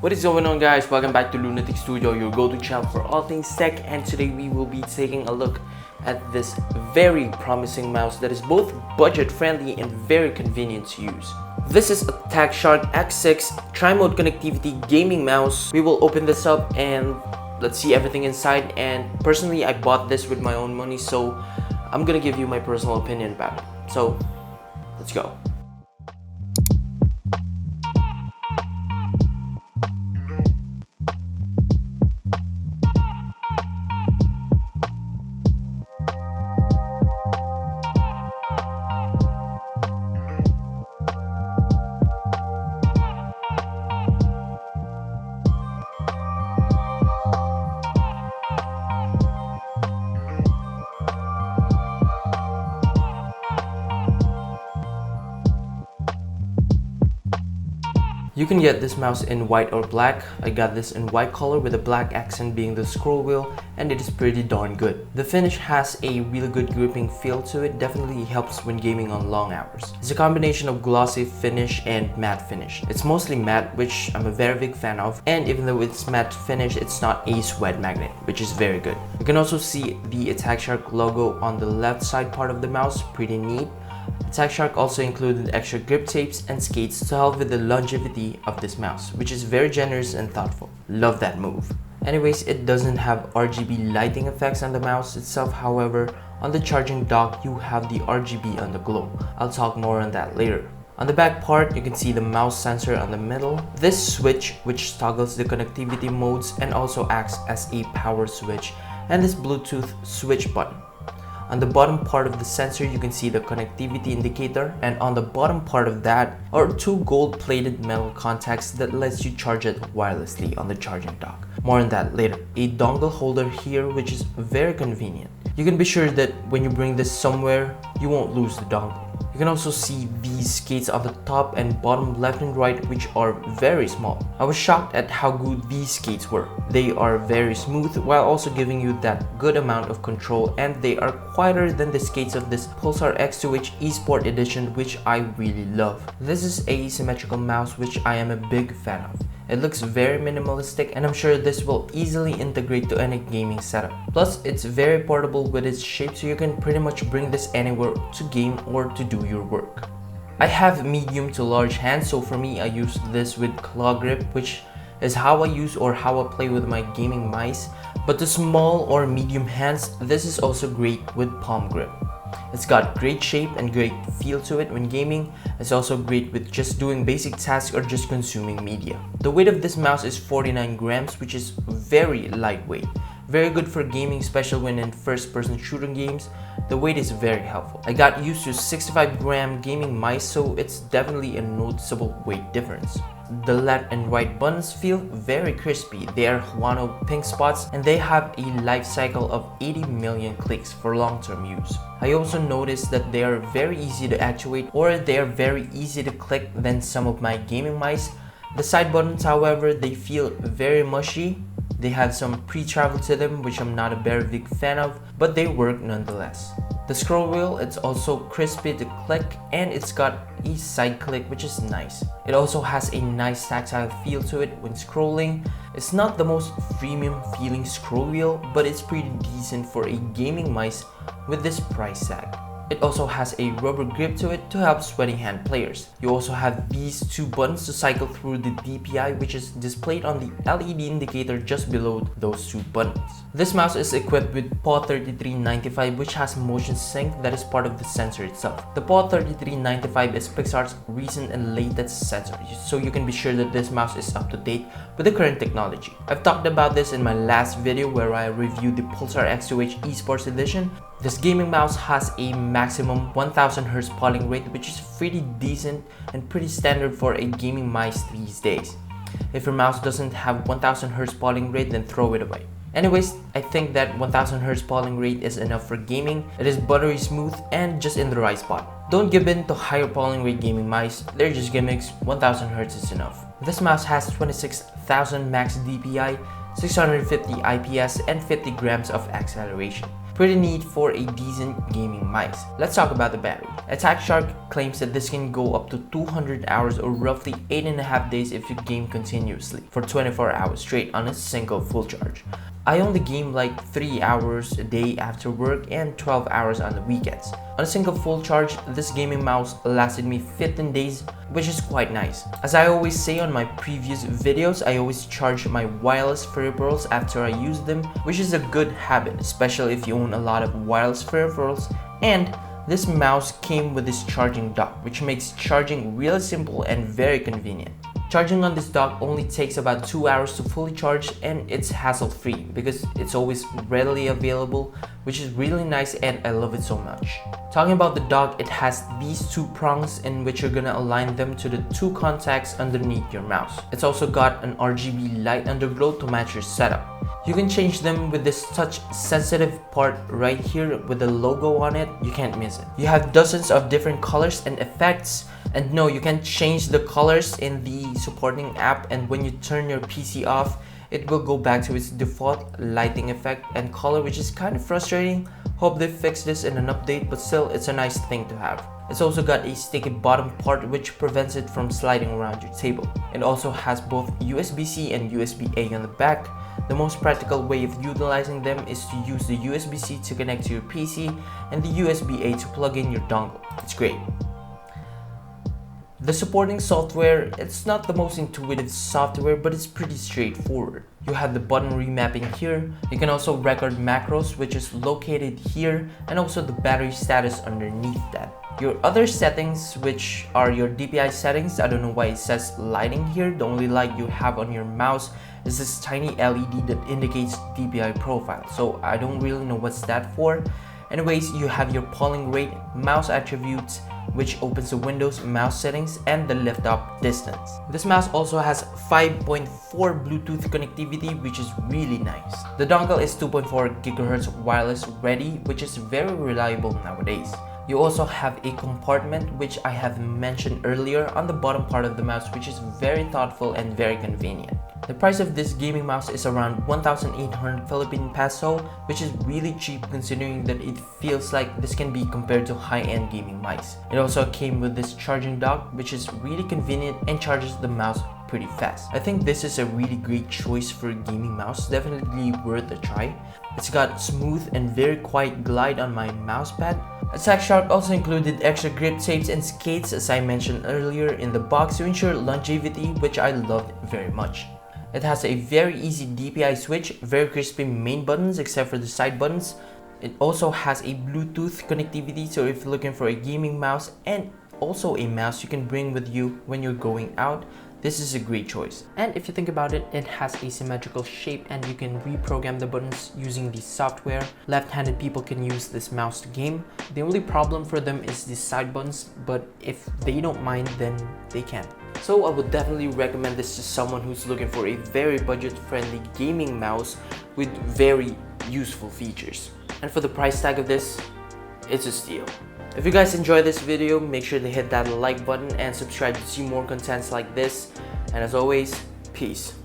What is going on, guys? Welcome back to Lunatic Studio, your go-to channel for all things tech, and today we will be taking a look at this very promising mouse that is both budget friendly and very convenient to use. This is a TagShark X6 tri-mode connectivity gaming mouse. We will open this up and let's see everything inside, and personally I bought this with my own money, so I'm gonna give you my personal opinion about it. So let's go. You can get this mouse in white or black. I got this in white color with a black accent being the scroll wheel, and it is pretty darn good. The finish has a really good gripping feel to it, definitely helps when gaming on long hours. It's a combination of glossy finish and matte finish. It's mostly matte, which I'm a very big fan of, and even though it's matte finish, it's not a sweat magnet, which is very good. You can also see the TagShark logo on the left side part of the mouse, pretty neat. TagShark also included extra grip tapes and skates to help with the longevity of this mouse, which is very generous and thoughtful. Love that move. Anyways, it doesn't have RGB lighting effects on the mouse itself. However, on the charging dock, you have the RGB on the glow. I'll talk more on that later. On the back part, you can see the mouse sensor on the middle. This switch, which toggles the connectivity modes and also acts as a power switch, and this Bluetooth switch button. On the bottom part of the sensor, you can see the connectivity indicator, and on the bottom part of that are two gold-plated metal contacts that lets you charge it wirelessly on the charging dock. More on that later. A dongle holder here, which is very convenient. You can be sure that when you bring this somewhere, you won't lose the dongle. You can also see these skates on the top and bottom left and right, which are very small. I was shocked at how good these skates were. They are very smooth while also giving you that good amount of control, and they are quieter than the skates of this Pulsar X2H eSport Edition, which I really love. This is a symmetrical mouse, which I am a big fan of. It looks very minimalistic, and I'm sure this will easily integrate to any gaming setup. Plus, it's very portable with its shape, so you can pretty much bring this anywhere to game or to do your work. I have medium to large hands, so for me I use this with claw grip, which is how I use or how I play with my gaming mice. But the small or medium hands, this is also great with palm grip. It's got great shape and great feel to it when gaming. It's also great with just doing basic tasks or just consuming media. The weight of this mouse is 49 grams, which is very lightweight. Very good for gaming, especially when in first-person shooting games. The weight is very helpful. I got used to 65-gram gaming mice, so it's definitely a noticeable weight difference. The left and right buttons feel very crispy. They are Huano pink spots, and they have a life cycle of 80 million clicks for long-term use. I also noticed that they are very easy to actuate, or they are very easy to click than some of my gaming mice. The side buttons, however, they feel very mushy. They have some pre-travel to them, which I'm not a very big fan of, but they work nonetheless. The scroll wheel, it's also crispy to click, and it's got a side click, which is nice. It also has a nice tactile feel to it when scrolling. It's not the most premium feeling scroll wheel, but it's pretty decent for a gaming mice with this price tag. It also has a rubber grip to it to help sweaty hand players. You also have these two buttons to cycle through the DPI, which is displayed on the LED indicator just below those two buttons. This mouse is equipped with PAW3395, which has motion sync that is part of the sensor itself. The PAW3395 is Pixar's recent and latest sensor, so you can be sure that this mouse is up to date with the current technology. I've talked about this in my last video where I reviewed the Pulsar X2H eSports Edition. This gaming mouse has a maximum 1000 Hz polling rate, which is pretty decent and pretty standard for a gaming mice these days. If your mouse doesn't have 1000 Hz polling rate, then throw it away. Anyways, I think that 1000 Hz polling rate is enough for gaming. It is buttery smooth and just in the right spot. Don't give in to higher polling rate gaming mice, they're just gimmicks. 1000 Hz is enough. This mouse has 26,000 max DPI, 650 IPS, and 50 grams of acceleration. Pretty neat for a decent gaming mice. Let's talk about the battery. Attack Shark claims that this can go up to 200 hours or roughly 8.5 days if you game continuously for 24 hours straight on a single full charge. I only game like 3 hours a day after work and 12 hours on the weekends. On a single full charge, this gaming mouse lasted me 15 days, which is quite nice. As I always say on my previous videos, I always charge my wireless peripherals after I use them, which is a good habit, especially if you own a lot of wireless peripherals. And this mouse came with this charging dock, which makes charging really simple and very convenient. Charging on this dock only takes about 2 hours to fully charge, and it's hassle-free because it's always readily available, which is really nice and I love it so much. Talking about the dock, it has these two prongs in which you're gonna align them to the two contacts underneath your mouse. It's also got an RGB light underglow to match your setup. You can change them with this touch sensitive part right here with the logo on it. You can't miss it. You have dozens of different colors and effects. And no, you can change the colors in the supporting app, and when you turn your PC off, it will go back to its default lighting effect and color, which is kind of frustrating. Hope they fix this in an update, but still it's a nice thing to have. It's also got a sticky bottom part which prevents it from sliding around your table. It also has both USB-C and USB-A on the back. The most practical way of utilizing them is to use the USB-C to connect to your PC and the USB-A to plug in your dongle. It's great. The supporting software, it's not the most intuitive software, but it's pretty straightforward. You have the button remapping here. You can also record macros, which is located here, and also the battery status underneath that. Your other settings, which are your DPI settings, I don't know why it says lighting here. The only light you have on your mouse is this tiny LED that indicates DPI profile, so I don't really know what's that for. Anyways, you have your polling rate, mouse attributes, which opens the Windows mouse settings, and the lift up distance. This mouse also has 5.4 Bluetooth connectivity, which is really nice. The dongle is 2.4 GHz wireless ready, which is very reliable nowadays. You also have a compartment, which I have mentioned earlier, on the bottom part of the mouse, which is very thoughtful and very convenient. The price of this gaming mouse is around 1,800 Philippine peso, which is really cheap considering that it feels like this can be compared to high-end gaming mice. It also came with this charging dock, which is really convenient and charges the mouse pretty fast. I think this is a really great choice for a gaming mouse, definitely worth a try. It's got smooth and very quiet glide on my mouse pad. Attack Shark also included extra grip tapes and skates, as I mentioned earlier, in the box to ensure longevity, which I loved very much. It has a very easy DPI switch, very crispy main buttons except for the side buttons. It also has a Bluetooth connectivity, so if you're looking for a gaming mouse and also a mouse you can bring with you when you're going out, this is a great choice. And if you think about it, it has a symmetrical shape and you can reprogram the buttons using the software. Left-handed people can use this mouse to game. The only problem for them is the side buttons, but if they don't mind, then they can. So I would definitely recommend this to someone who's looking for a very budget-friendly gaming mouse with very useful features. And for the price tag of this, it's a steal. If you guys enjoyed this video, make sure to hit that like button and subscribe to see more contents like this. And as always, peace.